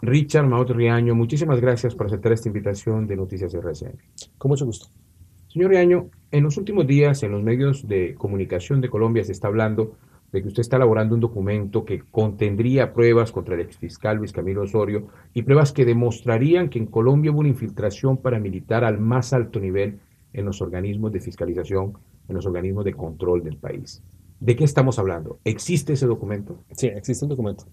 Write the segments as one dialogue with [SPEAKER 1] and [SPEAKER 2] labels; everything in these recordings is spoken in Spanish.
[SPEAKER 1] Richard Maut Riaño, muchísimas gracias por aceptar esta invitación de Noticias RCN.
[SPEAKER 2] Con mucho gusto.
[SPEAKER 1] Señor Riaño, en los últimos días en los medios de comunicación de Colombia se está hablando de que usted está elaborando un documento que contendría pruebas contra el exfiscal Luis Camilo Osorio y pruebas que demostrarían que en Colombia hubo una infiltración paramilitar al más alto nivel en los organismos de fiscalización, en los organismos de control del país. ¿De qué estamos hablando? ¿Existe ese documento?
[SPEAKER 2] Sí, existe el documento.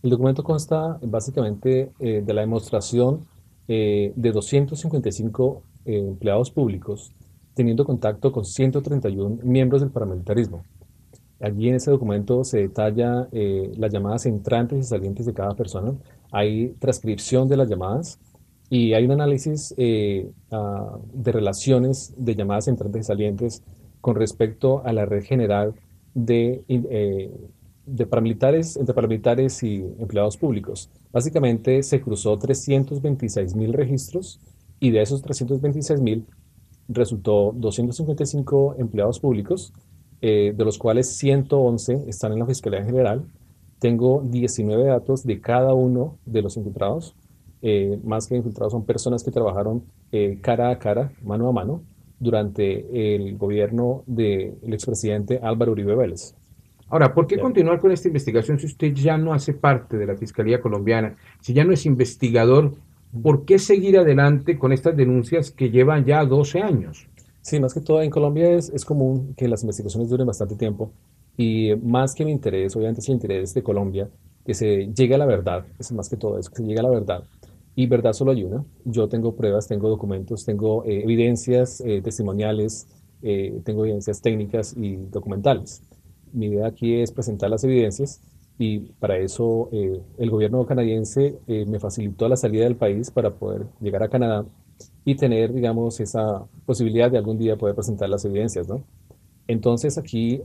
[SPEAKER 2] El documento consta básicamente de la demostración de 255 empleados públicos teniendo contacto con 131 miembros del paramilitarismo. Allí en ese documento se detalla las llamadas entrantes y salientes de cada persona. Hay transcripción de las llamadas y hay un análisis de relaciones de llamadas entrantes y salientes con respecto a la red general de, de paramilitares, entre paramilitares y empleados públicos. Básicamente se cruzó 326.000 registros y de esos 326.000 resultó 255 empleados públicos, de los cuales 111 están en la Fiscalía General. Tengo 19 datos de cada uno de los infiltrados. Más que infiltrados, son personas que trabajaron cara a cara, mano a mano, durante el gobierno del expresidente Álvaro Uribe Vélez.
[SPEAKER 1] Ahora, ¿por qué
[SPEAKER 2] Ya.
[SPEAKER 1] continuar con esta investigación si usted ya no hace parte de la Fiscalía colombiana, si ya no es investigador? ¿Por qué seguir adelante con estas denuncias que llevan ya 12 años?
[SPEAKER 2] Sí, más que todo en Colombia es común que las investigaciones duren bastante tiempo y más que mi interés, obviamente es el interés de Colombia, que se llegue a la verdad, es más que todo eso, que se llegue a la verdad. Y verdad solo hay una. Yo tengo pruebas, tengo documentos, tengo evidencias testimoniales, tengo evidencias técnicas y documentales. Mi idea aquí es presentar las evidencias y para eso el gobierno canadiense me facilitó la salida del país para poder llegar a Canadá y tener, digamos, esa posibilidad de algún día poder presentar las evidencias, ¿no? Entonces aquí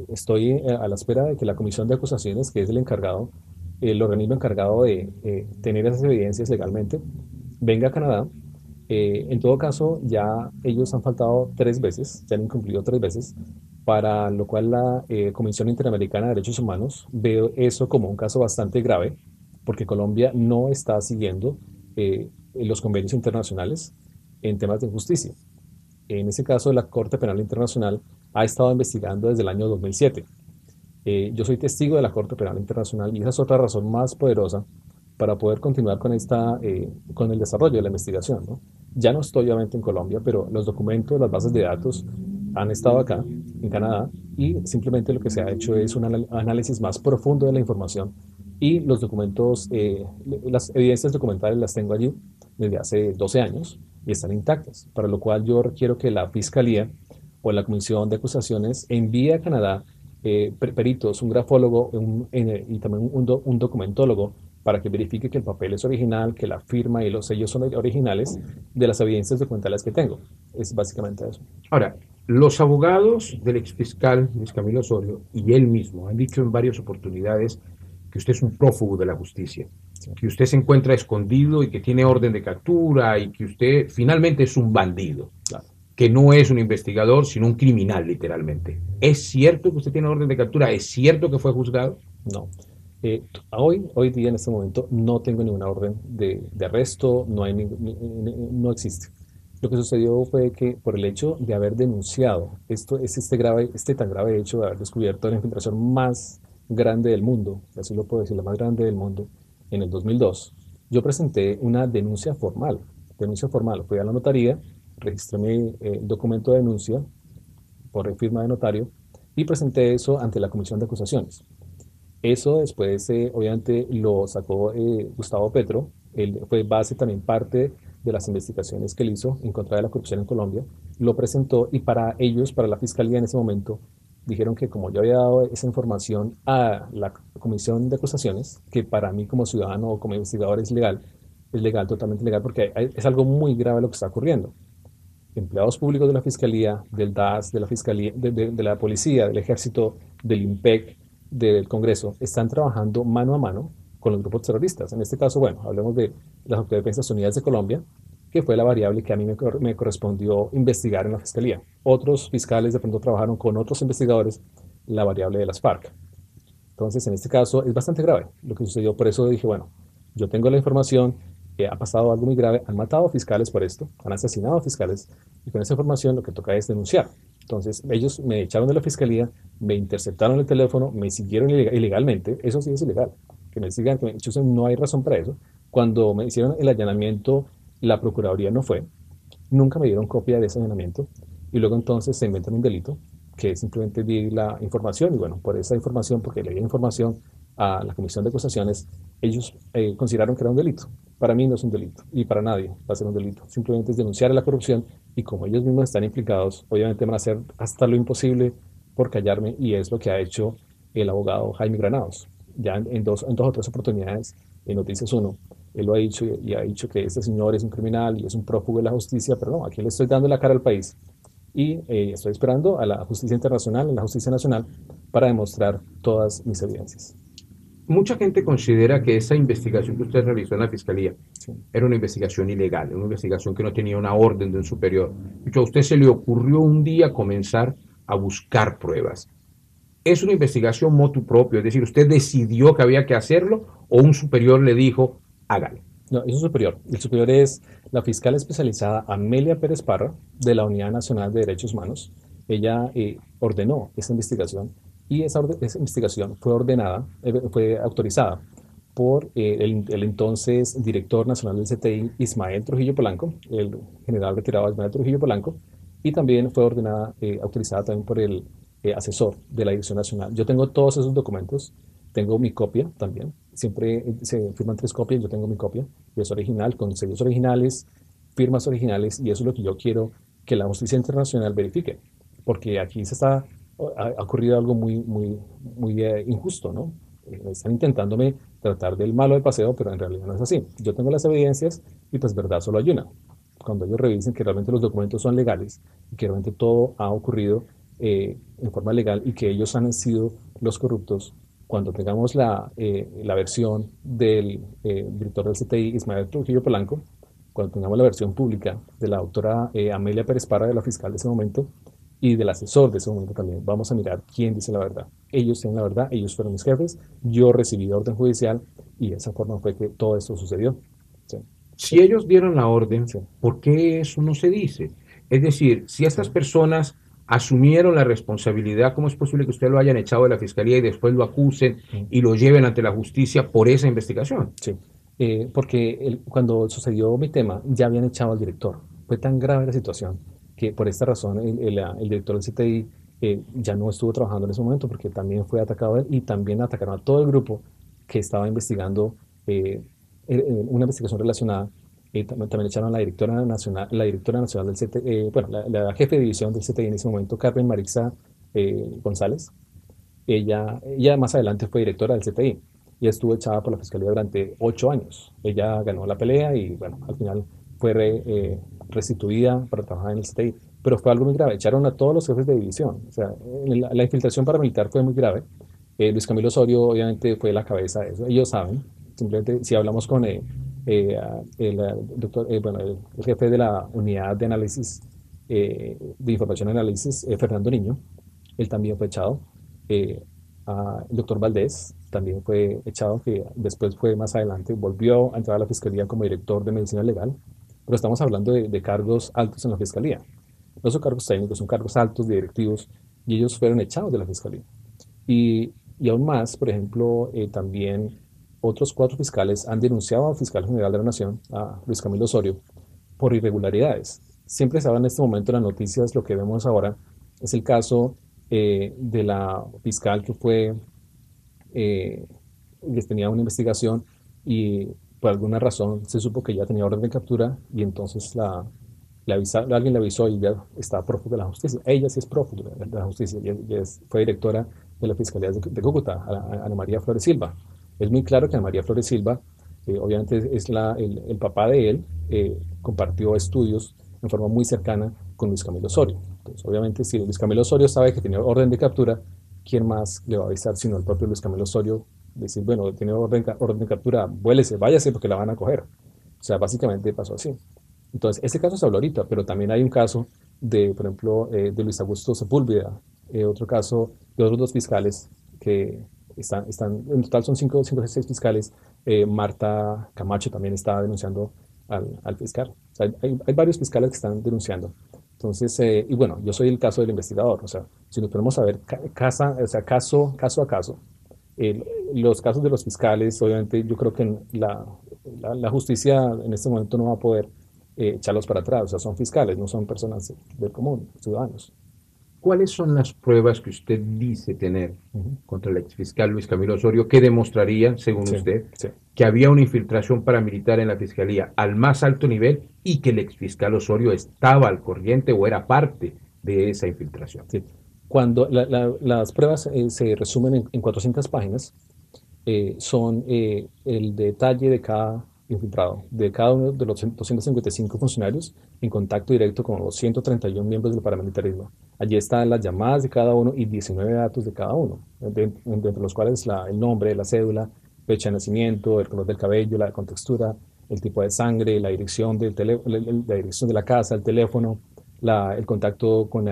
[SPEAKER 2] estoy a la espera de que la comisión de acusaciones, que es el encargado, el organismo encargado de tener esas evidencias legalmente, venga a Canadá. En todo caso, ya ellos han faltado 3 veces, ya han incumplido 3 veces, para lo cual la Comisión Interamericana de Derechos Humanos ve eso como un caso bastante grave, porque Colombia no está siguiendo los convenios internacionales en temas de justicia. En ese caso, la Corte Penal Internacional ha estado investigando desde el año 2007. Yo soy testigo de la Corte Penal Internacional y esa es otra razón más poderosa para poder continuar con el desarrollo de la investigación, ¿no? Ya no estoy obviamente en Colombia, pero los documentos, las bases de datos han estado acá, en Canadá, y simplemente lo que se ha hecho es un análisis más profundo de la información y los documentos, las evidencias documentales las tengo allí desde hace 12 años y están intactas, para lo cual yo requiero que la Fiscalía o la Comisión de Acusaciones envíe a Canadá peritos, un grafólogo y también un documentólogo para que verifique que el papel es original, que la firma y los sellos son originales de las evidencias documentales que tengo. Es básicamente eso.
[SPEAKER 1] Ahora, los abogados del exfiscal Luis Camilo Osorio y él mismo han dicho en varias oportunidades que usted es un prófugo de la justicia,
[SPEAKER 2] Sí.
[SPEAKER 1] que usted se encuentra escondido y que tiene orden de captura y que usted finalmente es un bandido,
[SPEAKER 2] Claro.
[SPEAKER 1] que no es un investigador, sino un criminal, literalmente. ¿Es cierto que usted tiene orden de captura? ¿Es cierto que fue juzgado?
[SPEAKER 2] No. Hoy día, en este momento, no tengo ninguna orden de arresto, no, hay no existe. Lo que sucedió fue que por el hecho de haber denunciado, esto es este tan grave hecho de haber descubierto la infiltración más grande del mundo, así lo puedo decir, la más grande del mundo, en el 2002, yo presenté una denuncia formal, fui a la notaría, registré mi documento de denuncia por firma de notario y presenté eso ante la Comisión de Acusaciones. Eso después, obviamente, lo sacó Gustavo Petro. Él fue base también parte de las investigaciones que él hizo en contra de la corrupción en Colombia. Lo presentó y para ellos, para la fiscalía en ese momento, dijeron que como yo había dado esa información a la comisión de acusaciones, que para mí como ciudadano o como investigador es legal, totalmente legal, porque es algo muy grave lo que está ocurriendo. Empleados públicos de la Fiscalía, del DAS, de la Fiscalía, de la Policía, del Ejército, del IMPEC, del Congreso, están trabajando mano a mano con los grupos terroristas. En este caso, bueno, hablemos de las Autodefensas Unidas de Colombia, que fue la variable que a mí me correspondió investigar en la Fiscalía. Otros fiscales de pronto trabajaron con otros investigadores la variable de las FARC. Entonces, en este caso es bastante grave lo que sucedió. Por eso dije, bueno, yo tengo la información, ha pasado algo muy grave, han matado fiscales por esto, han asesinado fiscales, y con esa información lo que toca es denunciar. Entonces, ellos me echaron de la fiscalía, me interceptaron el teléfono, me siguieron ilegalmente, eso sí es ilegal, que me sigan, que me chusen, no hay razón para eso. Cuando me hicieron el allanamiento, la Procuraduría no fue, nunca me dieron copia de ese allanamiento, y luego entonces se inventan un delito, que simplemente di la información, y bueno, por esa información, porque le di información a la Comisión de Acusaciones, ellos consideraron que era un delito. Para mí no es un delito, y para nadie va a ser un delito. Simplemente es denunciar a la corrupción, y como ellos mismos están implicados, obviamente van a hacer hasta lo imposible por callarme, y es lo que ha hecho el abogado Jaime Granados. Ya en dos o tres oportunidades, en Noticias Uno, él lo ha dicho y ha dicho que este señor es un criminal y es un prófugo de la justicia, pero no, aquí le estoy dando la cara al país y estoy esperando a la justicia internacional, a la justicia nacional, para demostrar todas mis evidencias.
[SPEAKER 1] Mucha gente considera que esa investigación que usted realizó en la fiscalía
[SPEAKER 2] Sí.
[SPEAKER 1] era una investigación ilegal, una investigación que no tenía una orden de un superior. Y que a usted se le ocurrió un día comenzar a buscar pruebas. ¿Es una investigación motu propio? Es decir, ¿usted decidió que había que hacerlo o un superior le dijo, hágalo?
[SPEAKER 2] No, es un superior. El superior es la fiscal especializada Amelia Pérez Parra, de la Unidad Nacional de Derechos Humanos. Ella ordenó esa investigación, y esa investigación fue ordenada, fue autorizada por el entonces director nacional del CTI, Ismael Trujillo Polanco, el general retirado Ismael Trujillo Polanco, y también fue ordenada, autorizada también por el asesor de la Dirección Nacional. Yo tengo todos esos documentos, tengo mi copia también, siempre se firman tres copias, yo tengo mi copia, y es original, con sellos originales, firmas originales, y eso es lo que yo quiero que la justicia internacional verifique, porque aquí ha ocurrido algo muy injusto, ¿no? Están intentándome tratar del malo del paseo, pero en realidad no es así. Yo tengo las evidencias, y pues verdad solo hay una. Cuando ellos revisen que realmente los documentos son legales y que realmente todo ha ocurrido en forma legal y que ellos han sido los corruptos, cuando tengamos la versión del director del CTI, Ismael Trujillo Polanco, cuando tengamos la versión pública de la doctora Amelia Pérez Parra, de la fiscal de ese momento, y del asesor de ese momento también, vamos a mirar quién dice la verdad. Ellos tienen la verdad, ellos fueron mis jefes, yo recibí orden judicial, y de esa forma fue que todo esto sucedió. Sí,
[SPEAKER 1] Si ellos dieron la orden,
[SPEAKER 2] sí,
[SPEAKER 1] ¿por qué eso no se dice? Es decir, si
[SPEAKER 2] sí.
[SPEAKER 1] estas personas asumieron la responsabilidad, ¿cómo es posible que usted lo hayan echado de la fiscalía y después lo acusen
[SPEAKER 2] Mm.
[SPEAKER 1] y lo lleven ante la justicia por esa investigación?
[SPEAKER 2] Sí, porque cuando sucedió mi tema ya habían echado al director. Fue tan grave la situación que por esta razón el director del CTI ya no estuvo trabajando en ese momento, porque también fue atacado él, y también atacaron a todo el grupo que estaba investigando una investigación relacionada. También echaron a la directora nacional del CTI, bueno, la jefe de división del CTI en ese momento, Carmen Marixa González. Ella más adelante fue directora del CTI y estuvo echada por la fiscalía durante 8 años. Ella ganó la pelea y, bueno, al final fue restituida para trabajar en el CTI. Pero fue algo muy grave. Echaron a todos los jefes de división. O sea, la infiltración paramilitar fue muy grave. Luis Camilo Osorio, obviamente, fue la cabeza de eso. Ellos saben. Simplemente, si hablamos con doctor, bueno, el jefe de la unidad de análisis, de información y análisis, Fernando Niño, él también fue echado. eh, el doctor Valdés también fue echado, que después fue más adelante, volvió a entrar a la fiscalía como director de medicina legal, pero estamos hablando de cargos altos en la fiscalía. No son cargos técnicos, son cargos altos, de directivos, y ellos fueron echados de la fiscalía. Y aún más, por ejemplo, también otros cuatro fiscales han denunciado al fiscal general de la Nación, a Luis Camilo Osorio, por irregularidades. Siempre se habla en este momento en las noticias, lo que vemos ahora es el caso de la fiscal que fue, eh, que tenía una investigación, y por alguna razón se supo que ya tenía orden de captura, y entonces alguien le avisó y ya está prófuga de la justicia. Ella sí es prófuga de la justicia, y fue directora de la Fiscalía de Cúcuta, Ana María Flores Silva. Es muy claro que Ana María Flores Silva, obviamente es el papá de él, compartió estudios en forma muy cercana con Luis Camilo Osorio. Entonces, obviamente, si Luis Camilo Osorio sabe que tenía orden de captura, ¿quién más le va a avisar sino el propio Luis Camilo Osorio? Decir, bueno, tiene orden de captura, vuélese, váyase porque la van a coger. O sea, básicamente pasó así. Entonces, ese caso se habló ahorita, pero también hay un caso de, por ejemplo, de Luis Augusto Sepúlveda, otro caso de otros dos fiscales que En total son cinco o seis fiscales. Marta Camacho también está denunciando al fiscal. O sea, hay varios fiscales que están denunciando. Entonces, y bueno, yo soy el caso del investigador. O sea, si nos ponemos a ver o sea, caso a caso, el- los casos de los fiscales, obviamente, yo creo que la justicia en este momento no va a poder echarlos para atrás. O sea, son fiscales, no son personas del común, ciudadanos.
[SPEAKER 1] ¿Cuáles son las pruebas que usted dice tener
[SPEAKER 2] Ujú.
[SPEAKER 1] contra el exfiscal Luis Camilo Osorio que demostrarían, según
[SPEAKER 2] Sí,
[SPEAKER 1] usted,
[SPEAKER 2] sí.
[SPEAKER 1] que había una infiltración paramilitar en la fiscalía al más alto nivel y que el exfiscal Osorio estaba al corriente o era parte de esa infiltración?
[SPEAKER 2] Sí. Cuando las pruebas se resumen en 400 páginas, son el detalle de cada infiltrado, de cada uno de los 255 funcionarios en contacto directo con los 131 miembros del paramilitarismo. Allí están las llamadas de cada uno y 19 datos de cada uno, entre los cuales el nombre, la cédula, fecha de nacimiento, el color del cabello, la contextura, el tipo de sangre, la dirección la dirección de la casa, el teléfono, el contacto con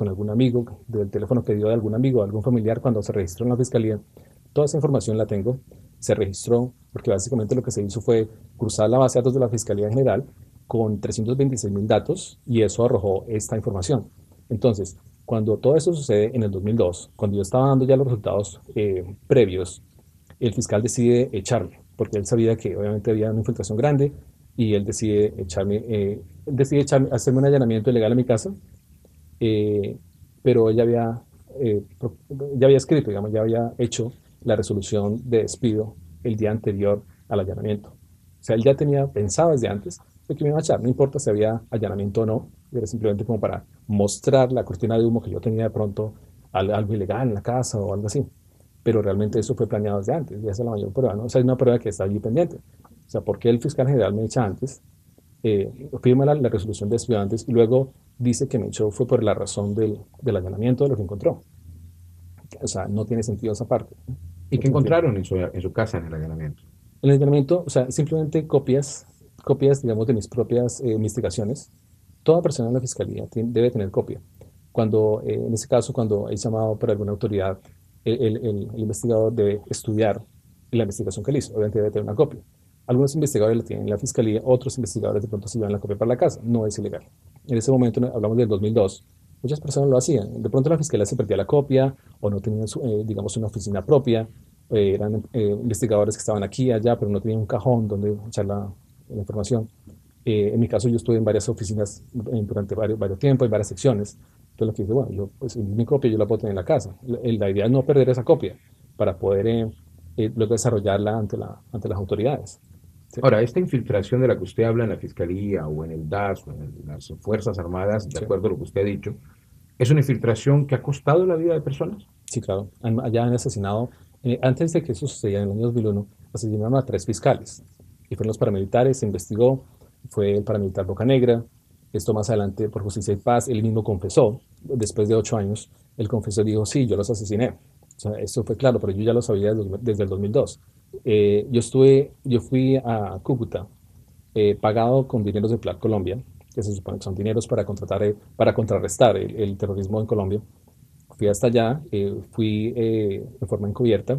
[SPEAKER 2] algún amigo, del teléfono que dio de algún amigo, algún familiar cuando se registró en la fiscalía. Toda esa información la tengo, se registró, porque básicamente lo que se hizo fue cruzar la base de datos de la Fiscalía General con 326.000 datos y eso arrojó esta información. Entonces, cuando todo esto sucede en el 2002, cuando yo estaba dando ya los resultados previos, el fiscal decide echarme, porque él sabía que obviamente había una infiltración grande y él decide echarme, hacerme un allanamiento ilegal a mi casa, eh, pero eh, ya había escrito, digamos, ya había hecho la resolución de despido el día anterior al allanamiento. O sea, él ya tenía pensado desde antes de que me iba a echar, no importa si había allanamiento o no, era simplemente como para mostrar la cortina de humo que yo tenía de pronto algo ilegal en la casa o algo así. Pero realmente eso fue planeado desde antes, y esa es la mayor prueba, ¿no? O sea, es una prueba que está allí pendiente. O sea, ¿por qué el fiscal general me echa antes? Firma la resolución de estudiantes y luego dice que me echó fue por la razón del allanamiento de lo que encontró. O sea, no tiene sentido esa parte.
[SPEAKER 1] ¿Y
[SPEAKER 2] No
[SPEAKER 1] qué
[SPEAKER 2] tiene sentido.
[SPEAKER 1] encontraron en su casa en el allanamiento?
[SPEAKER 2] El allanamiento, o sea, simplemente copias, digamos, de mis propias investigaciones. Toda persona en la fiscalía debe tener copia. En ese caso, cuando es llamado por alguna autoridad, el investigador debe estudiar la investigación que él hizo. Obviamente debe tener una copia. Algunos investigadores la tienen en la fiscalía, otros investigadores de pronto se llevan la copia para la casa. No es ilegal. En ese momento, hablamos del 2002, muchas personas lo hacían. De pronto la fiscalía se perdía la copia o no tenían, digamos, una oficina propia. Eran investigadores que estaban aquí y allá, pero no tenían un cajón donde echar la información. En mi caso, yo estuve en varias oficinas durante varios tiempos, en varias secciones. Entonces, lo que hice, bueno, pues mi copia yo la puedo tener en la casa. La idea es no perder esa copia para poder luego desarrollarla ante las autoridades. Sí,
[SPEAKER 1] Ahora, esta infiltración de la que usted habla en la Fiscalía o en el DAS o en las Fuerzas Armadas, de
[SPEAKER 2] sí,
[SPEAKER 1] acuerdo a lo que usted ha dicho, ¿es una infiltración que ha costado la vida de personas?
[SPEAKER 2] sí, claro. Allá han asesinado, antes de que eso sucediera en el año 2001, asesinaron a 3 fiscales. Y fueron los paramilitares, se investigó, fue el paramilitar Bocanegra. Esto más adelante, por Justicia y Paz, él mismo confesó, después de 8 años, él confesó y dijo, sí, yo los asesiné. O sea, esto fue claro, pero yo ya lo sabía desde el 2002. Yo fui a Cúcuta, pagado con dineros de Plan Colombia, que se supone que son dineros para contrarrestar el terrorismo en Colombia. Fui hasta allá, fui de forma encubierta,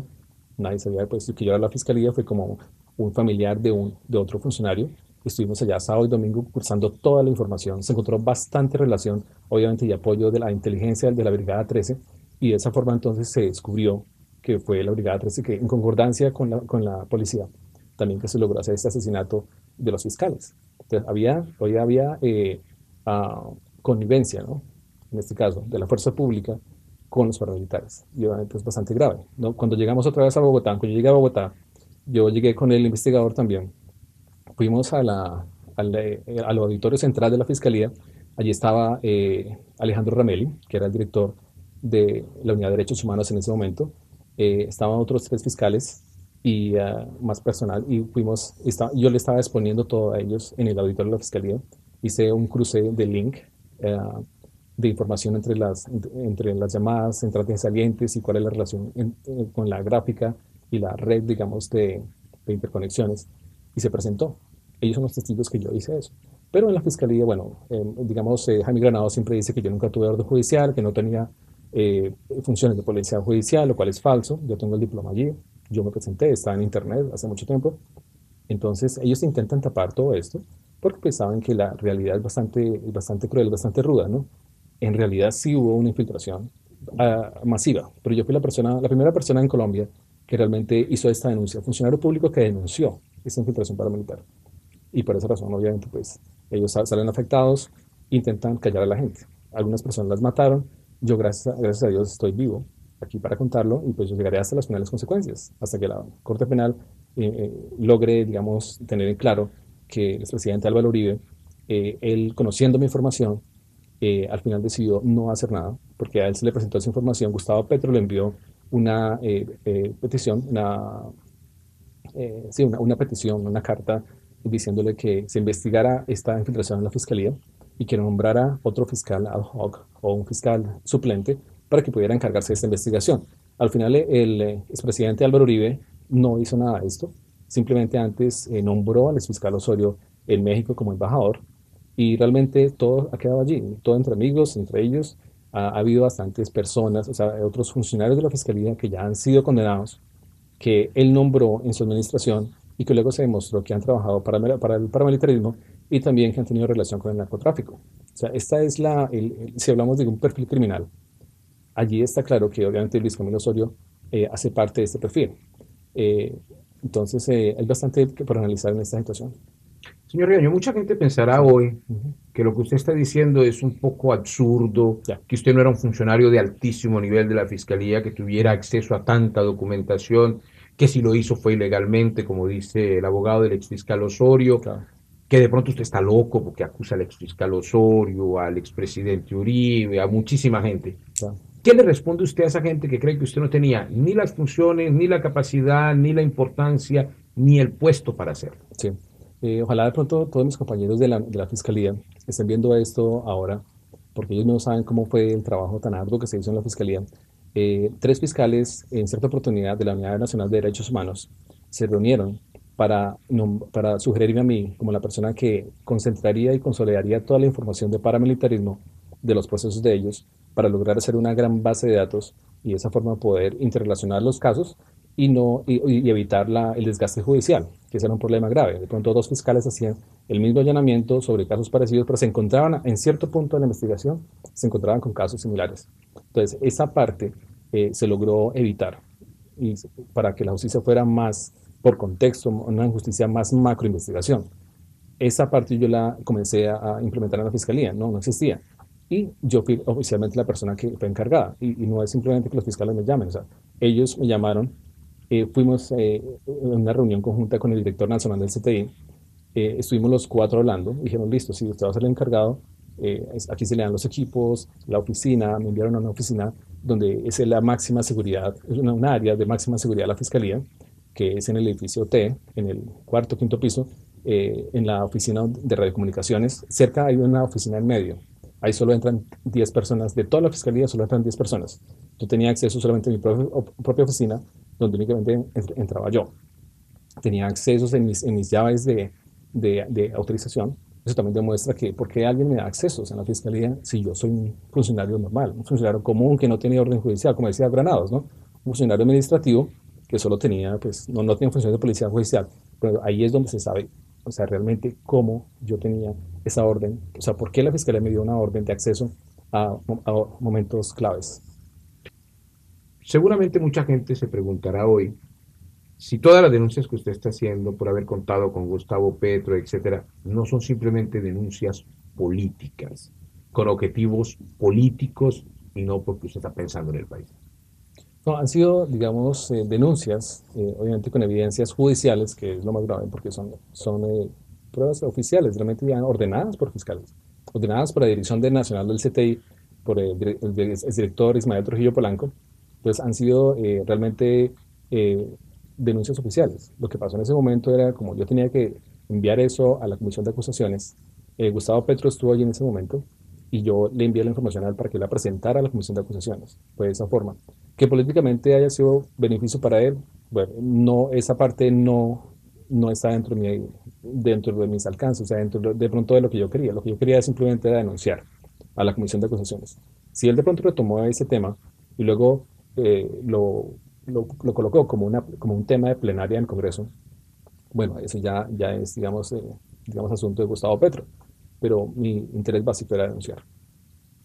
[SPEAKER 2] nadie sabía pues, que yo era la fiscalía, fue como un familiar de otro funcionario. Estuvimos allá sábado y domingo cursando toda la información. Se encontró bastante relación, obviamente, y apoyo de la inteligencia de la Brigada 13, y de esa forma entonces se descubrió que fue la Brigada 13 que, en concordancia con la policía, también que se logró hacer este asesinato de los fiscales. Entonces, hoy había ah, connivencia, ¿no? En este caso, de la fuerza pública con los paramilitares. Y obviamente es bastante grave, ¿no? Cuando llegamos otra vez a Bogotá, cuando yo llegué a Bogotá, yo llegué con el investigador también. Fuimos al auditorio central de la Fiscalía. Allí estaba Alejandro Ramelli, que era el director de la Unidad de Derechos Humanos en ese momento. Estaban otros 3 fiscales y más personal. Y yo le estaba exponiendo todo a ellos en el auditorio de la Fiscalía. Hice un cruce de link eh, de información entre las llamadas, entrantes y salientes y cuál es la relación con la gráfica y la red, digamos, de interconexiones. Y se presentó. Ellos son los testigos que yo hice eso. Pero en la fiscalía, bueno, digamos, Jaime Granado siempre dice que yo nunca tuve orden judicial, que no tenía funciones de policía judicial, lo cual es falso. Yo tengo el diploma allí, yo me presenté, estaba en internet hace mucho tiempo. Entonces ellos intentan tapar todo esto porque pues saben que la realidad es bastante cruel, bastante ruda, ¿no? En realidad sí hubo una infiltración masiva, pero yo fui la primera persona en Colombia que realmente hizo esta denuncia, funcionario público que denunció esta infiltración paramilitar. Y por esa razón, obviamente, pues ellos salen afectados, intentan callar a la gente. Algunas personas las mataron, yo gracias a Dios estoy vivo aquí para contarlo y pues yo llegaré hasta las finales consecuencias, hasta que la Corte Penal logre, digamos, tener en claro que el expresidente Álvaro Uribe, él conociendo mi información, al final decidió no hacer nada, porque a él se le presentó esa información, Gustavo Petro le envió una petición, una petición, una carta diciéndole que se investigara esta infiltración en la fiscalía y que nombrara otro fiscal ad hoc o un fiscal suplente para que pudiera encargarse de esta investigación. Al final, el expresidente Álvaro Uribe no hizo nada de esto, simplemente antes nombró al exfiscal Osorio en México como embajador y realmente todo ha quedado allí, todo entre amigos, entre ellos. Ha habido bastantes personas, o sea, otros funcionarios de la fiscalía que ya han sido condenados que él nombró en su administración y que luego se demostró que han trabajado para el paramilitarismo y también que han tenido relación con el narcotráfico. O sea, esta es si hablamos de un perfil criminal, allí está claro que obviamente Luis Camilo Osorio hace parte de este perfil. Eh, entonces, hay bastante por analizar en esta situación.
[SPEAKER 1] Señor Riaño, mucha gente pensará hoy
[SPEAKER 2] Ujú.
[SPEAKER 1] que lo que usted está diciendo es un poco absurdo,
[SPEAKER 2] Ya,
[SPEAKER 1] que usted no era un funcionario de altísimo nivel de la fiscalía, que tuviera acceso a tanta documentación, que si lo hizo fue ilegalmente, como dice el abogado del exfiscal Osorio,
[SPEAKER 2] claro,
[SPEAKER 1] que de pronto usted está loco porque acusa al exfiscal Osorio, al expresidente Uribe, a muchísima gente.
[SPEAKER 2] claro.
[SPEAKER 1] ¿Qué le responde usted a esa gente que cree que usted no tenía ni las funciones, ni la capacidad, ni la importancia, ni el puesto para hacerlo?
[SPEAKER 2] Sí. Ojalá de pronto todos mis compañeros de la fiscalía estén viendo esto ahora, porque ellos no saben cómo fue el trabajo tan arduo que se hizo en la fiscalía. Tres fiscales en cierta oportunidad de la Unidad Nacional de Derechos Humanos se reunieron para sugerirme a mí como la persona que concentraría y consolidaría toda la información de paramilitarismo de los procesos de ellos para lograr hacer una gran base de datos y de esa forma poder interrelacionar los casos y, no, y evitar el desgaste judicial, que ese era un problema grave. De pronto dos fiscales hacían el mismo allanamiento sobre casos parecidos, pero se encontraban en cierto punto de la investigación, se encontraban con casos similares. Entonces, esa parte se logró evitar y para que la justicia fuera más por contexto, una justicia más macro investigación. Esa parte yo la comencé a implementar en la fiscalía, no existía. Y yo fui oficialmente la persona que fue encargada. Y no es simplemente que los fiscales me llamen, o sea, ellos me llamaron, fuimos en una reunión conjunta con el director nacional del CTI, estuvimos los cuatro hablando, dijeron, listo, si usted va a ser el encargado, aquí se le dan los equipos, la oficina, me enviaron a una oficina donde es la máxima seguridad, es una área de máxima seguridad de la fiscalía, que es en el edificio T, en el cuarto, quinto piso, en la oficina de radiocomunicaciones. Cerca hay una oficina en medio. Ahí solo entran 10 personas, de toda la fiscalía solo entran 10 personas. Yo tenía acceso solamente a mi propia oficina, donde únicamente entraba yo. Tenía accesos en mis llaves de autorización. Eso también demuestra que por qué alguien me da accesos en la fiscalía si yo soy un funcionario normal, un funcionario común que no tiene orden judicial, como decía Granados, ¿no? Un funcionario administrativo que solo tenía, pues, no tenía funciones de policía judicial. Pero ahí es donde se sabe, o sea, realmente cómo yo tenía esa orden, o sea, por qué la fiscalía me dio una orden de acceso a momentos claves.
[SPEAKER 1] Seguramente mucha gente se preguntará hoy si todas las denuncias que usted está haciendo por haber contado con Gustavo Petro, etcétera, no son simplemente denuncias políticas, con objetivos políticos y no porque usted está pensando en el país.
[SPEAKER 2] No, han sido, digamos, denuncias, obviamente con evidencias judiciales, que es lo más grave, porque son pruebas oficiales, realmente ya ordenadas por fiscales, ordenadas por la Dirección Nacional del CTI, por el director Ismael Trujillo Polanco. Entonces, han sido realmente eh, denuncias oficiales. Lo que pasó en ese momento era como yo tenía que enviar eso a la Comisión de Acusaciones. Gustavo Petro estuvo allí en ese momento y yo le envié la información a él para que la presentara a la Comisión de Acusaciones. Fue de esa forma. Que políticamente haya sido beneficio para él, bueno, no, esa parte no está dentro de mis alcances, o sea, de pronto de lo que yo quería. Lo que yo quería simplemente era denunciar a la Comisión de Acusaciones. Si él de pronto retomó ese tema y luego lo colocó como, como un tema de plenaria en el Congreso. Bueno, eso ya es, digamos, asunto de Gustavo Petro, pero mi interés básico era denunciar.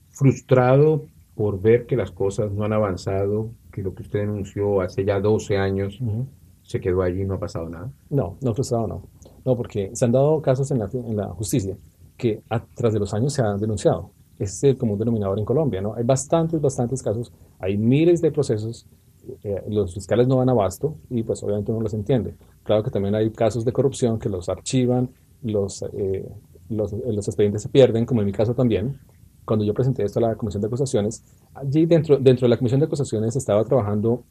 [SPEAKER 1] Frustrado por ver que las cosas no han avanzado, que lo que usted denunció hace ya 12 años
[SPEAKER 2] Ujú.
[SPEAKER 1] se quedó allí y no ha pasado nada.
[SPEAKER 2] No, no frustrado, no. No, porque se han dado casos en la justicia que tras de los años se han denunciado. Ese es el común denominador en Colombia, ¿no? Hay bastantes casos, hay miles de procesos, los fiscales no dan abasto y pues obviamente uno los entiende. Claro que también hay casos de corrupción que los archivan, los, eh, los expedientes se pierden, como en mi caso también. Cuando yo presenté esto a la Comisión de Acusaciones, allí dentro de la Comisión de Acusaciones estaba trabajando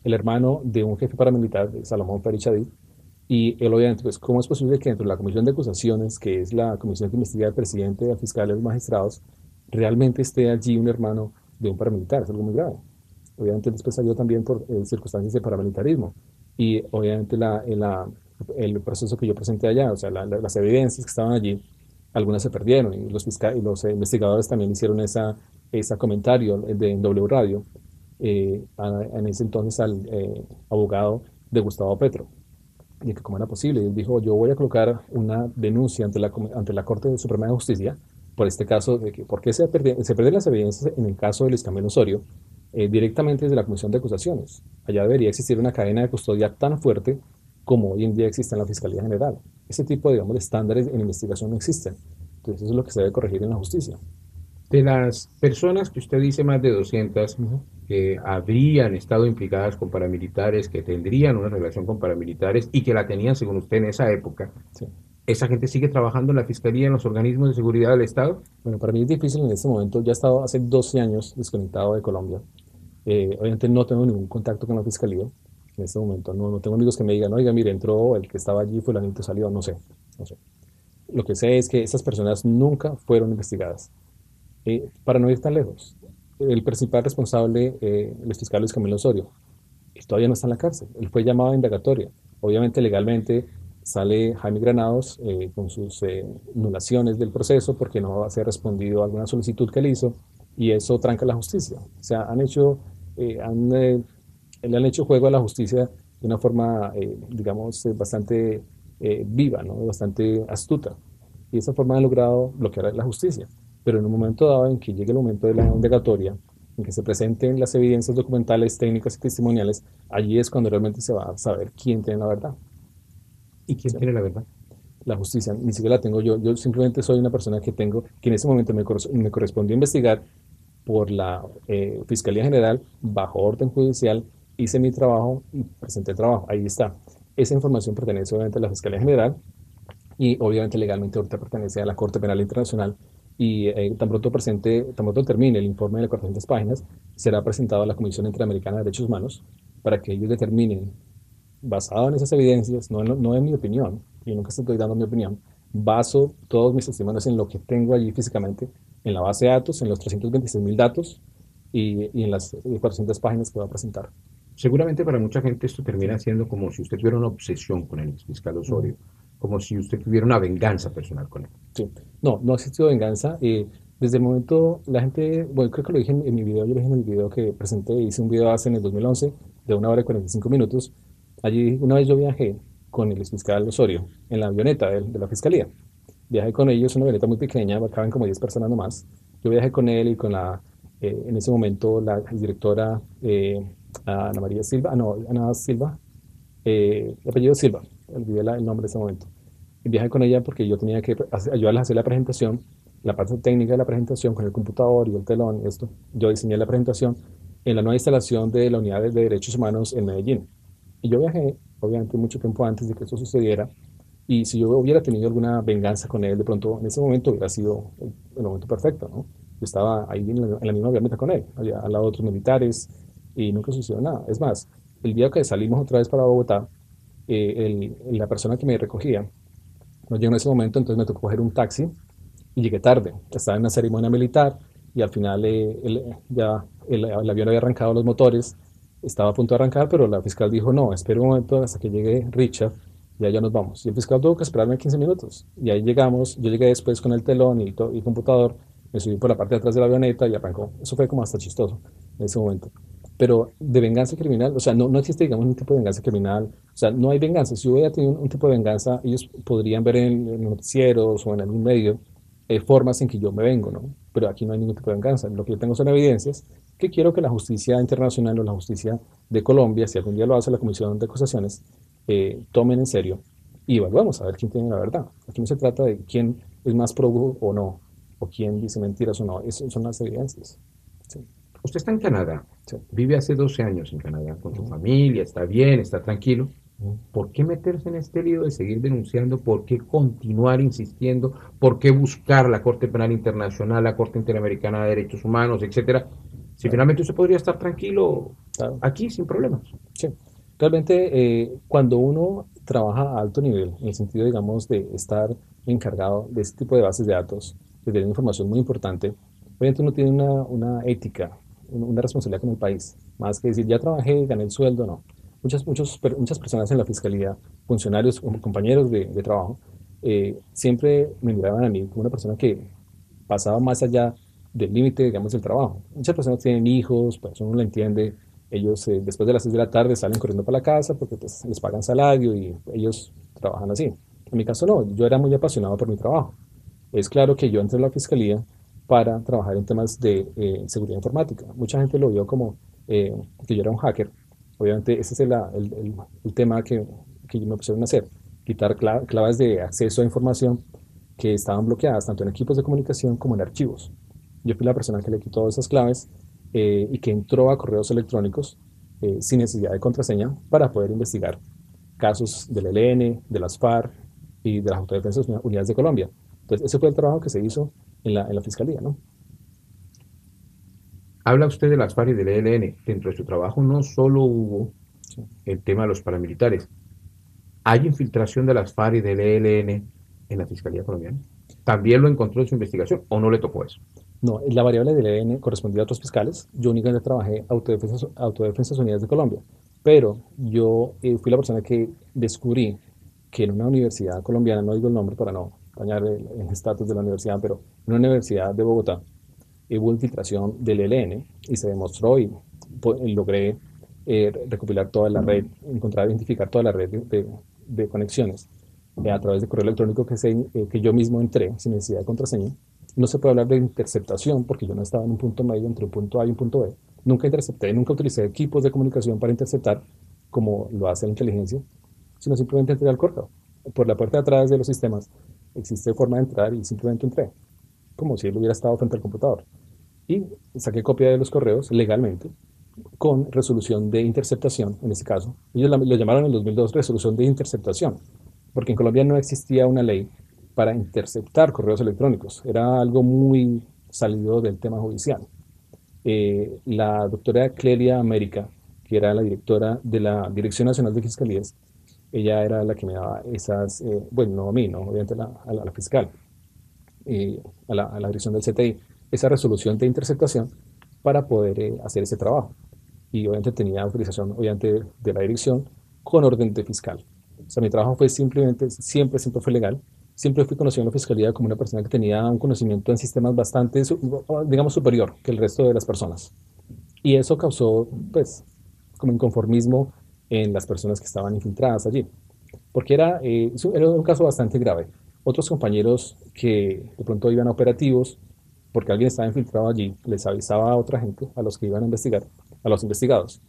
[SPEAKER 2] el hermano de un jefe paramilitar, Salomón Perichadí, y él obviamente, pues, ¿cómo es posible que dentro de la comisión de acusaciones, que es la comisión que investiga al presidente, al fiscal y a los magistrados, realmente esté allí un hermano de un paramilitar? Es algo muy grave. Obviamente después salió también por circunstancias de paramilitarismo. Y obviamente el proceso que yo presenté allá, o sea, las evidencias que estaban allí, algunas se perdieron y los, fiscales y los investigadores también hicieron ese comentario en W Radio en ese entonces al abogado de Gustavo Petro y que cómo era posible. Y él dijo, yo voy a colocar una denuncia ante la Corte Suprema de Justicia por este caso de que, ¿por qué se pierden las evidencias en el caso de Luis Camilo Osorio directamente desde la Comisión de Acusaciones? Allá debería existir una cadena de custodia tan fuerte como hoy en día existe en la Fiscalía General. Ese tipo, digamos, de estándares en investigación no existen. Entonces eso es lo que se debe corregir en la justicia.
[SPEAKER 1] De las personas que usted dice, más de 200
[SPEAKER 2] Ujú.
[SPEAKER 1] que habrían estado implicadas con paramilitares, que tendrían una relación con paramilitares y que la tenían, según usted, en esa época,
[SPEAKER 2] Sí.
[SPEAKER 1] ¿esa gente sigue trabajando en la Fiscalía, en los organismos de seguridad del Estado?
[SPEAKER 2] Bueno, para mí es difícil en este momento. Ya he estado hace 12 años desconectado de Colombia. Obviamente no tengo ningún contacto con la fiscalía en este momento. No, no tengo amigos que me digan, oiga, mire, entró el que estaba allí, fulanito salió. No sé, no sé. Lo que sé es que esas personas nunca fueron investigadas. Para no ir tan lejos, el principal responsable, el fiscal Luis Camilo Osorio, él todavía no está en la cárcel. Él fue llamado a indagatoria. Obviamente, legalmente sale Jaime Granados con sus anulaciones del proceso porque no se ha respondido a alguna solicitud que él hizo y eso tranca la justicia. O sea, le han hecho juego a la justicia de una forma, digamos, bastante viva, ¿no? Bastante astuta. Y de esa forma han logrado bloquear la justicia. Pero en un momento dado en que llegue el momento de la indagatoria, en que se presenten las evidencias documentales, técnicas y testimoniales, allí es cuando realmente se va a saber quién tiene la verdad.
[SPEAKER 1] ¿Y quién
[SPEAKER 2] ¿Sí?
[SPEAKER 1] tiene la verdad?
[SPEAKER 2] La justicia ni siquiera la tengo yo. Yo simplemente soy una persona que en ese momento me correspondió investigar por la Fiscalía General bajo orden judicial, hice mi trabajo y presenté el trabajo. Ahí está. Esa información pertenece obviamente a la Fiscalía General y obviamente legalmente ahorita pertenece a la Corte Penal Internacional y tan pronto termine el informe de 400 páginas, será presentado a la Comisión Interamericana de Derechos Humanos para que ellos determinen, basado en esas evidencias, no en mi opinión, yo nunca estoy dando mi opinión, baso todos mis testimonios en lo que tengo allí físicamente, en la base de datos, en los 326.000 datos y en las 400 páginas que va a presentar.
[SPEAKER 1] Seguramente para mucha gente esto termina siendo como si usted tuviera una obsesión con el fiscal
[SPEAKER 2] Ujú.
[SPEAKER 1] Osorio, como si usted tuviera una venganza personal con él.
[SPEAKER 2] Sí. No, no ha existido venganza. Desde el momento, la gente, bueno, creo que lo dije en mi video, yo lo dije en el video que presenté, hice un video hace en el 2011 de 1 hora y 45 minutos. Allí una vez yo viajé con el fiscal Osorio en la avioneta de la fiscalía. Viajé con ellos, una avioneta muy pequeña, caben como 10 personas nomás. Yo viajé con él y con en ese momento, la directora Ana María Silva, no, Ana Silva, el apellido Silva, olvidé el nombre de ese momento. Y viajé con ella porque yo tenía que ayudarles a hacer la presentación, la parte técnica de la presentación con el computador y el telón y esto. Yo diseñé la presentación en la nueva instalación de la Unidad de Derechos Humanos en Medellín. Y yo viajé, obviamente, mucho tiempo antes de que esto sucediera. Y si yo hubiera tenido alguna venganza con él, de pronto en ese momento hubiera sido el momento perfecto, ¿no? Yo estaba ahí en la misma avioneta con él, allá al lado de otros militares, y nunca sucedió nada. Es más, el día que salimos otra vez para Bogotá, la persona que me recogía no llegó en ese momento, entonces me tocó coger un taxi y llegué tarde. Estaba en una ceremonia militar y al final el avión había arrancado los motores, estaba a punto de arrancar, pero la fiscal dijo, no, espere un momento hasta que llegue Richard y allá nos vamos. Y el fiscal tuvo que esperarme 15 minutos. Y ahí llegamos, yo llegué después con el telón y computador, me subí por la parte de atrás de la avioneta y arrancó. Eso fue como hasta chistoso. en ese momento. Pero de venganza criminal, o sea, no existe, digamos, un tipo de venganza criminal, o sea, no hay venganza. Si hubiera tenido un tipo de venganza, ellos podrían ver en noticieros o en algún medio formas en que yo me vengo, ¿no? Pero aquí no hay ningún tipo de venganza. Lo que yo tengo son evidencias que quiero que la justicia internacional o la justicia de Colombia, si algún día lo hace la Comisión de Acusaciones, tomen en serio y evaluamos a ver quién tiene la verdad. Aquí no se trata de quién es más prófugo o no, o quién dice mentiras o no, eso son las evidencias. Sí,
[SPEAKER 1] Usted está en Canadá,
[SPEAKER 2] sí.
[SPEAKER 1] vive hace 12 años en Canadá con su
[SPEAKER 2] Ujú,
[SPEAKER 1] familia, está bien, está tranquilo.
[SPEAKER 2] ujú.
[SPEAKER 1] ¿Por qué meterse en este lío de seguir denunciando? ¿Por qué continuar insistiendo? ¿Por qué buscar la Corte Penal Internacional, la Corte Interamericana de Derechos Humanos, etcétera? Si
[SPEAKER 2] Claro,
[SPEAKER 1] finalmente usted podría estar tranquilo
[SPEAKER 2] claro.
[SPEAKER 1] aquí sin problemas.
[SPEAKER 2] Sí. Realmente, cuando uno trabaja a alto nivel, en el sentido, digamos, de estar encargado de este tipo de bases de datos, de tener información muy importante, obviamente uno tiene una ética, una responsabilidad con el país, más que decir, ya trabajé, gané el sueldo, no. Muchas personas en la fiscalía, funcionarios o compañeros de trabajo, siempre me miraban a mí como una persona que pasaba más allá del límite, digamos, del trabajo. Muchas personas tienen hijos, pues uno lo entiende, ellos después de las 6 de la tarde salen corriendo para la casa porque pues, les pagan salario y ellos trabajan así. En mi caso no, yo era muy apasionado por mi trabajo. Es claro que yo entré a la fiscalía para trabajar en temas de seguridad informática. Mucha gente lo vio como que yo era un hacker. Obviamente ese es el tema que me pusieron a hacer, quitar claves de acceso a información que estaban bloqueadas tanto en equipos de comunicación como en archivos. Yo fui la persona que le quitó esas claves y que entró a correos electrónicos sin necesidad de contraseña para poder investigar casos del ELN, de las FARC y de las Autodefensas Unidas de Colombia. Entonces, ese fue el trabajo que se hizo en la fiscalía, ¿no?
[SPEAKER 1] Habla usted de las FARC y del ELN. Dentro de su trabajo no solo hubo
[SPEAKER 2] Sí.
[SPEAKER 1] el tema de los paramilitares. ¿Hay infiltración de las FARC y del ELN en la Fiscalía Colombiana? ¿También lo encontró en su investigación o no le tocó eso?
[SPEAKER 2] No, la variable del ELN correspondía a otros fiscales. Yo únicamente trabajé Autodefensas Unidas de Colombia. Pero yo fui la persona que descubrí que en una universidad colombiana, no digo el nombre para no dañar el estatus de la universidad, pero en una universidad de Bogotá hubo infiltración del ELN y se demostró y logré recopilar toda la red, encontrar, identificar toda la red de conexiones a través de correo electrónico que yo mismo entré sin necesidad de contraseña. No se puede hablar de interceptación porque yo no estaba en un punto medio entre un punto A y un punto B. Nunca intercepté, nunca utilicé equipos de comunicación para interceptar como lo hace la inteligencia, sino simplemente entré al correo. Por la puerta de atrás de los sistemas existe forma de entrar y simplemente entré, como si él hubiera estado frente al computador. Y saqué copia de los correos legalmente con resolución de interceptación, en este caso. Ellos lo llamaron en el 2002 resolución de interceptación, porque en Colombia no existía una ley para interceptar correos electrónicos. Era algo muy salido del tema judicial. La doctora Clelia América, que era la directora de la Dirección Nacional de Fiscalías, ella era la que me daba esas, bueno, no a mí, no, obviamente a la fiscal, a la dirección del CTI, esa resolución de interceptación para poder hacer ese trabajo. Y obviamente tenía autorización, obviamente, de la dirección con orden de fiscal. O sea, mi trabajo fue simplemente, siempre fue legal. Siempre fui conocido en la fiscalía como una persona que tenía un conocimiento en sistemas bastante, digamos, superior que el resto de las personas. Y eso causó, pues, como inconformismo en las personas que estaban infiltradas allí, porque era un caso bastante grave. Otros compañeros que de pronto iban a operativos, porque alguien estaba infiltrado allí, les avisaba a otra gente, a los que iban a investigar, a los investigados.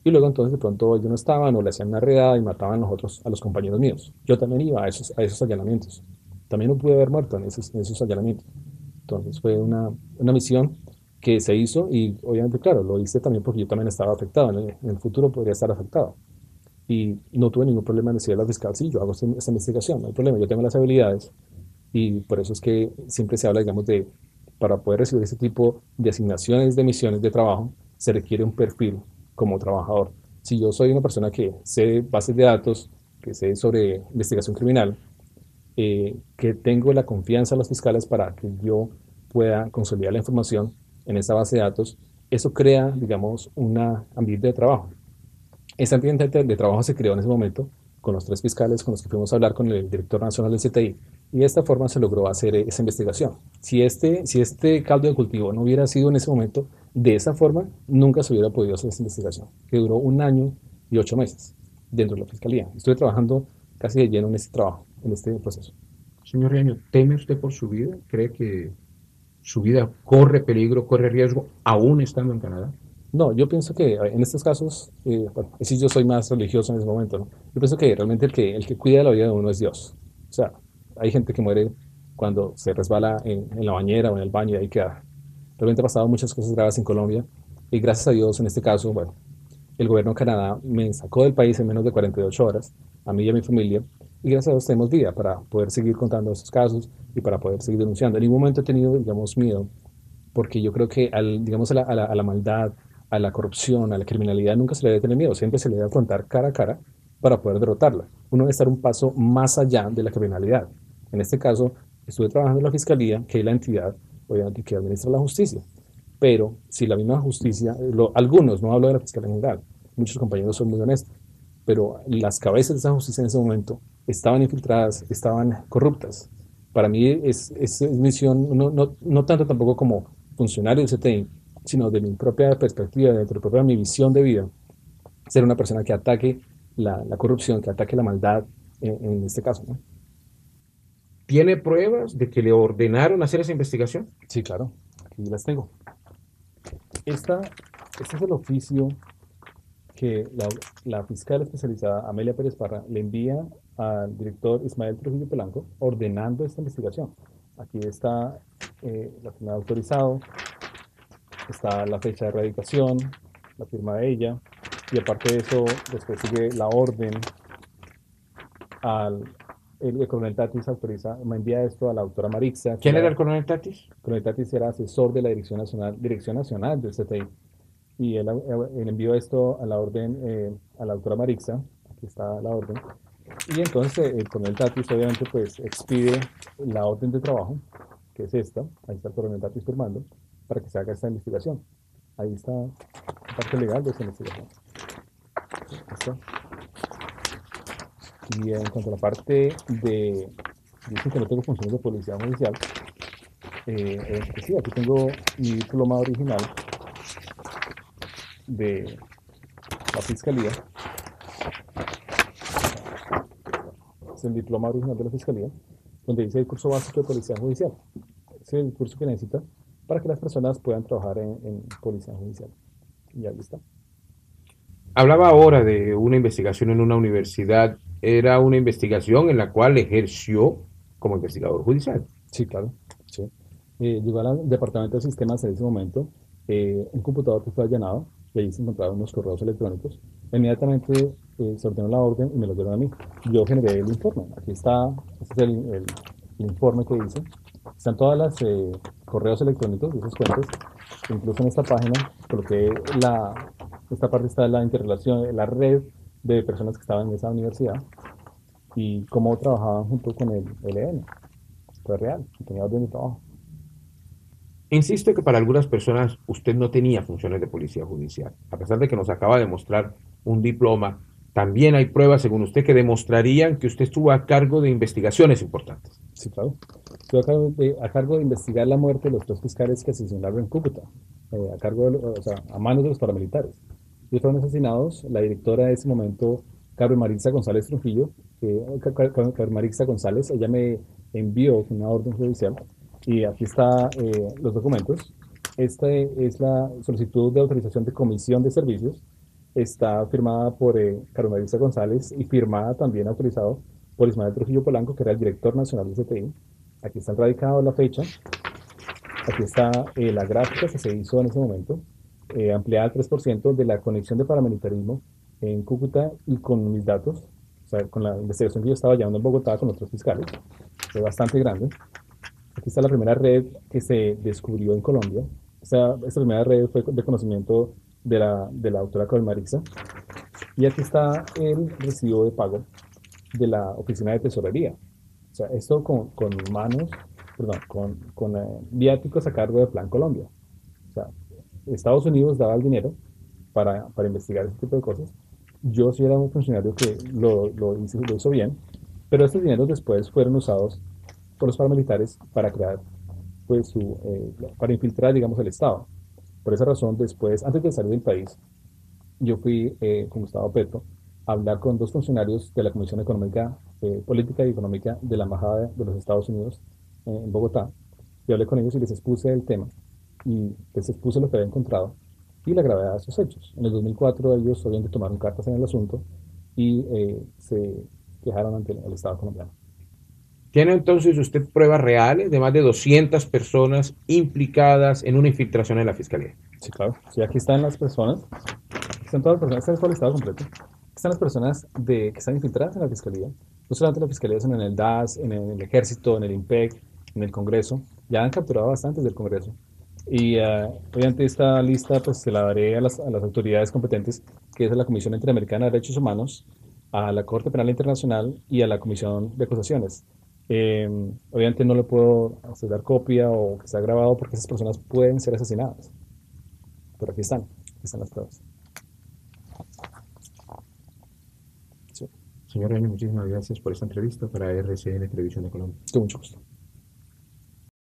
[SPEAKER 2] Y luego entonces de pronto ellos no estaban o le hacían una redada y mataban a los otros, a los compañeros míos. Yo también iba a esos allanamientos. También no pude haber muerto en esos allanamientos. Entonces fue una misión que se hizo y obviamente, claro, lo hice también porque yo también estaba afectado. En el futuro podría estar afectado. Y no tuve ningún problema en decirle al fiscal, sí, yo hago esta investigación, no hay problema, yo tengo las habilidades. Y por eso es que siempre se habla, digamos, para poder recibir este tipo de asignaciones de misiones de trabajo, se requiere un perfil como trabajador. Si yo soy una persona que sé bases de datos, que sé sobre investigación criminal, que tengo la confianza de los fiscales para que yo pueda consolidar la información en esa base de datos, eso crea, digamos, un ambiente de trabajo. Ese ambiente de trabajo se creó en ese momento con los 3 fiscales con los que fuimos a hablar con el director nacional del CTI y de esta forma se logró hacer esa investigación. Si este caldo de cultivo no hubiera sido en ese momento, De esa forma, nunca se hubiera podido hacer esta investigación, que duró 1 año y 8 meses dentro de la fiscalía. Estuve trabajando casi de lleno en este trabajo, en este proceso.
[SPEAKER 1] Señor Reaño, ¿teme usted por su vida? ¿Cree que su vida corre peligro, corre riesgo, aún estando en Canadá?
[SPEAKER 2] No, yo pienso que en estos casos, bueno, sí yo soy más religioso en ese momento, ¿no? Yo pienso que realmente el que cuida la vida de uno es Dios. O sea, hay gente que muere cuando se resbala en la bañera o en el baño y ahí queda. Realmente ha pasado muchas cosas graves en Colombia y gracias a Dios en este caso, bueno, el gobierno de Canadá me sacó del país en menos de 48 horas, a mí y a mi familia, y gracias a Dios tenemos vida para poder seguir contando estos casos y para poder seguir denunciando. En ningún momento he tenido, digamos, miedo porque yo creo que digamos, a la maldad, a la corrupción, a la criminalidad nunca se le debe tener miedo, siempre se le debe afrontar cara a cara para poder derrotarla. Uno debe estar un paso más allá de la criminalidad. En este caso, estuve trabajando en la fiscalía, que es la entidad, obviamente, que administra la justicia. Pero si la misma justicia, algunos, no hablo de la fiscalía en general, muchos compañeros son muy honestos, pero las cabezas de esa justicia en ese momento estaban infiltradas, estaban corruptas. Para mí es misión, no tanto tampoco como funcionario del CTI, sino de mi propia perspectiva, de mi propia mi visión de vida, ser una persona que ataque la corrupción, que ataque la maldad en este caso, ¿no?
[SPEAKER 1] ¿Tiene pruebas de que le ordenaron hacer esa investigación?
[SPEAKER 2] Sí, claro, aquí las tengo. Esta, este es el oficio que la fiscal especializada Amelia Pérez Parra le envía al director Ismael Trujillo Polanco ordenando esta investigación. Aquí está la firma de autorizado, está la fecha de erradicación, la firma de ella, y aparte de eso, después sigue la orden al el coronel Tatis autoriza, me envía esto a la doctora Marixa, que
[SPEAKER 1] ¿Quién era
[SPEAKER 2] la
[SPEAKER 1] el coronel Tatis?
[SPEAKER 2] coronel Tatis era asesor de la Dirección Nacional del CTI, y él envió esto a la orden, a la doctora Marixa, aquí está la orden, y entonces el coronel Tatis obviamente pues expide la orden de trabajo, que es esta, ahí está el coronel Tatis firmando, para que se haga esta investigación. Ahí está la parte legal de esta investigación. ¿Listo? Y en cuanto a la parte dicen que no tengo funciones de policía judicial, pues sí, aquí tengo mi diploma original de la fiscalía, es el diploma original de la fiscalía, donde dice el curso básico de policía judicial. Ese es el curso que necesita para que las personas puedan trabajar en policía judicial. Y ahí está.
[SPEAKER 1] Hablaba ahora de una investigación en una universidad. Era una investigación en la cual ejerció como investigador judicial.
[SPEAKER 2] Sí, claro. Sí. Llegó al departamento de sistemas en ese momento, un computador que fue allanado y ahí se encontraban unos correos electrónicos. Inmediatamente se ordenó la orden y me lo dieron a mí. Yo generé el informe. Aquí está, este es el informe que hice. Están todas las correos electrónicos de esas cuentas. Incluso en esta página coloqué esta parte está la interrelación, la red de personas que estaban en esa universidad y cómo trabajaban junto con el ELN. Fue real, tenía orden de trabajo.
[SPEAKER 1] Insisto que para algunas personas usted no tenía funciones de policía judicial. A pesar de que nos acaba de mostrar un diploma, también hay pruebas, según usted, que demostrarían que usted estuvo a cargo de investigaciones importantes.
[SPEAKER 2] Sí, claro. Estoy a cargo de investigar la muerte de los 3 fiscales que asesinaron en Cúcuta, a cargo o sea, a manos de los paramilitares. Y fueron asesinados la directora de ese momento, Carmen Maritza González Trujillo, Carmen Maritza González, ella me envió una orden judicial y aquí está los documentos. Esta es la solicitud de autorización de comisión de servicios. Está firmada por Carmen Maritza González y firmada también autorizado por Ismael Trujillo Polanco, que era el director nacional del CTI. Aquí está el radicado, la fecha. Aquí está la gráfica que se hizo en ese momento, ampliada al 3% de la conexión de paramilitarismo en Cúcuta y con mis datos, o sea, con la investigación que yo estaba llevando en Bogotá con otros fiscales, fue bastante grande. Aquí está la primera red que se descubrió en Colombia. Esta primera red fue de conocimiento de la autora Carmen Marixa. Y aquí está el recibo de pago de la Oficina de Tesorería. O sea, esto con manos, perdón, con viáticos a cargo de Plan Colombia. O sea, Estados Unidos daba el dinero para investigar ese tipo de cosas. Yo sí era un funcionario que lo hizo bien, pero estos dineros después fueron usados por los paramilitares para crear, pues, para infiltrar, digamos, el Estado. Por esa razón, después, antes de salir del país, yo fui con Gustavo Petro a hablar con dos funcionarios de la Comisión Económica, Política y Económica de la Embajada de los Estados Unidos en Bogotá, y hablé con ellos y les expuse el tema y les expuse lo que había encontrado y la gravedad de estos hechos. En el 2004 ellos obviamente tomaron cartas en el asunto y se quejaron ante el Estado colombiano.
[SPEAKER 1] ¿Tiene entonces usted pruebas reales de más de 200 personas implicadas en una infiltración en la fiscalía?
[SPEAKER 2] Sí, claro. Sí, aquí están las personas, aquí están todas las personas, este es todo el Estado completo. Aquí están las personas que están infiltradas en la Fiscalía, no solamente en la Fiscalía, sino en el DAS, en el Ejército, en el IMPEC, en el Congreso. Ya han capturado bastantes del Congreso. Y obviamente esta lista pues se la daré a las autoridades competentes, que es a la Comisión Interamericana de Derechos Humanos, a la Corte Penal Internacional y a la Comisión de Acusaciones. Eh, Obviamente no le puedo dar copia o que sea grabado porque esas personas pueden ser asesinadas. Pero aquí están las pruebas. Sí,
[SPEAKER 1] Señor Reino, muchísimas gracias por esta entrevista para RCN Televisión de Colombia.
[SPEAKER 2] con mucho gusto.